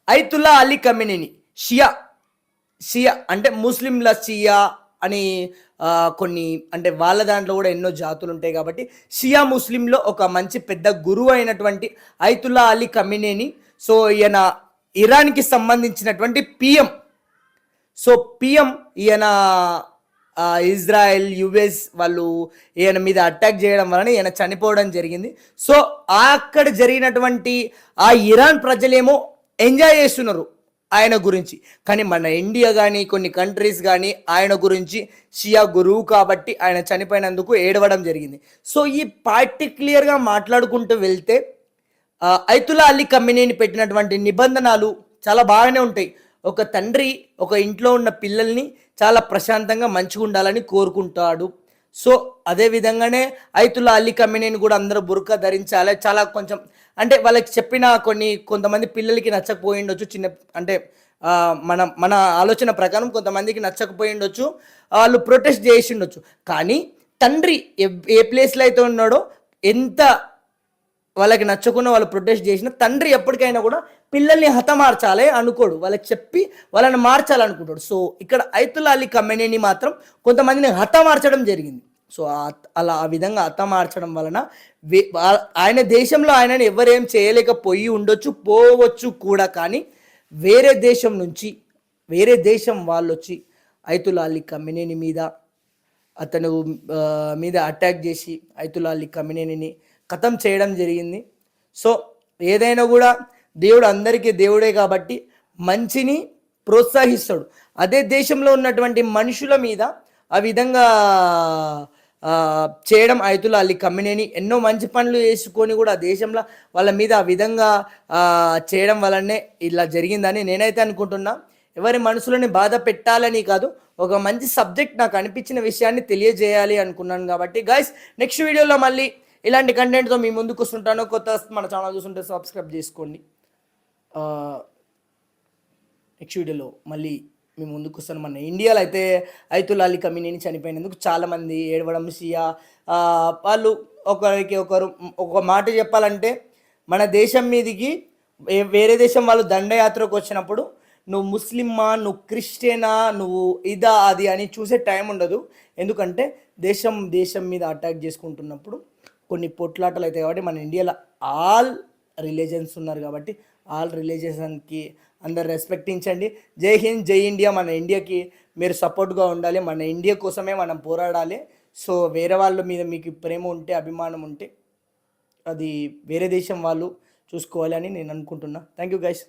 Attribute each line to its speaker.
Speaker 1: ఐతుల్లా అలీ ఖమెనీని షియా షియా అంటే ముస్లింల షియా అని కొన్ని అంటే వాళ్ళ దాంట్లో కూడా ఎన్నో జాతులు ఉంటాయి కాబట్టి షియా ముస్లింలో ఒక మంచి పెద్ద గురువు అయినటువంటి ఐతుల్లా అలీ ఖమెనీని. సో ఈయన ఇరాన్కి సంబంధించినటువంటి పిఎం. సో పిఎం ఈయన ఇజ్రాయెల్ యుఎస్ వాళ్ళు ఈయన మీద అటాక్ చేయడం వలన ఈయన చనిపోవడం జరిగింది. సో అక్కడ జరిగినటువంటి ఆ ఇరాన్ ప్రజలేమో ఎంజాయ్ చేస్తున్నారు ఆయన గురించి. కానీ మన ఇండియా కానీ కొన్ని కంట్రీస్ కానీ ఆయన గురించి షియా గురువు కాబట్టి ఆయన చనిపోయినందుకు ఏడవడం జరిగింది. సో ఈ పర్టిక్యులర్గా మాట్లాడుకుంటూ వెళ్తే ఐతుల్లా అలీ ఖమెనీని పెట్టినటువంటి నిబంధనలు చాలా బాగానే ఉంటాయి. ఒక తండ్రి ఒక ఇంట్లో ఉన్న పిల్లల్ని చాలా ప్రశాంతంగా మంచిగా ఉండాలని కోరుకుంటాడు. సో అదే విధంగానే ఐతుల్లా అలీ ఖమెనీని కూడా అందరూ బుర్కా ధరించాలి. చాలా కొంచెం అంటే వాళ్ళకి చెప్పిన కొంతమంది పిల్లలకి నచ్చకపోయి ఉండొచ్చు. అంటే మన మన ఆలోచన ప్రకారం కొంతమందికి నచ్చకపోయి ఉండొచ్చు, వాళ్ళు ప్రొటెస్ట్ చేసి ఉండొచ్చు. కానీ తండ్రి ఏ ప్లేస్లో అయితే ఉన్నాడో ఎంత వాళ్ళకి నచ్చకుండా వాళ్ళు ప్రొటెస్ట్ చేసిన తండ్రి ఎప్పటికైనా కూడా పిల్లల్ని హతమార్చాలి అనుకోడు, వాళ్ళకి చెప్పి వాళ్ళని మార్చాలనుకుంటాడు. సో ఇక్కడ ఐతుల్లా అలీ ఖమెనీని మాత్రం కొంతమందిని హతమార్చడం జరిగింది. సో అలా ఆ విధంగా హతమార్చడం వలన ఆయన దేశంలో ఆయనని ఎవరేం చేయలేకపోయి ఉండొచ్చు, పోవచ్చు కూడా. కానీ వేరే దేశం నుంచి వేరే దేశం వాళ్ళు వచ్చి ఐతుల్లా అలీ ఖమెనీని మీద అతను మీద అటాక్ చేసి ఐతుల్లా అలీ ఖమెనీని ఖతం చేయడం జరిగింది. సో ఏదైనా కూడా దేవుడు అందరికీ దేవుడే కాబట్టి మంచిని ప్రోత్సహిస్తాడు. అదే దేశంలో ఉన్నటువంటి మనుషుల మీద ఆ విధంగా చేయడం ఐతుల్లా అలీ ఖమెనీని ఎన్నో మంచి పనులు చేసుకొని కూడా దేశంలో వాళ్ళ మీద ఆ విధంగా చేయడం వల్లనే ఇలా జరిగిందని నేనైతే అనుకుంటున్నా. ఎవరి మనసులని బాధ పెట్టాలని కాదు, ఒక మంచి సబ్జెక్ట్ నాకు అనిపించిన విషయాన్ని తెలియజేయాలి అనుకున్నాను కాబట్టి గైస్ నెక్స్ట్ వీడియోలో మళ్ళీ ఇలాంటి కంటెంట్తో మీ ముందుకు వస్తుంటాను. కొత్త మన ఛానల్ చూస్తుంటే సబ్స్క్రైబ్ చేసుకోండి. నెక్స్ట్ వీడియోలో మళ్ళీ మీ ముందుకు వస్తాను. మన ఇండియాలో అయితే ఐతుల్లా అలీ ఖమెనీని చనిపోయినందుకు చాలామంది ఏడవడం, షియా వాళ్ళు ఒకరికి ఒకరు ఒక మాట చెప్పాలంటే మన దేశం మీదికి వేరే దేశం వాళ్ళు దండయాత్రకు వచ్చినప్పుడు నువ్వు ముస్లిమ్మా, నువ్వు క్రిస్టియనా, నువ్వు ఇదా అది అని చూసే టైం ఉండదు. ఎందుకంటే దేశం మీద అటాక్ చేసుకుంటున్నప్పుడు కొన్ని పొట్లాటలు అవుతాయి. కాబట్టి మన ఇండియాలో ఆల్ రిలీజన్స్ ఉన్నారు కాబట్టి ఆల్ రిలీజియన్కి అందరు రెస్పెక్టించండి. జై హింద్, జై ఇండియా. మన ఇండియాకి మీరు సపోర్ట్గా ఉండాలి. మన ఇండియా కోసమే మనం పోరాడాలి. సో వేరే వాళ్ళ మీద మీకు ప్రేమ ఉంటే, అభిమానం ఉంటే అది వేరే దేశం వాళ్ళు చూసుకోవాలి అని నేను అనుకుంటున్నా. Thank you guys.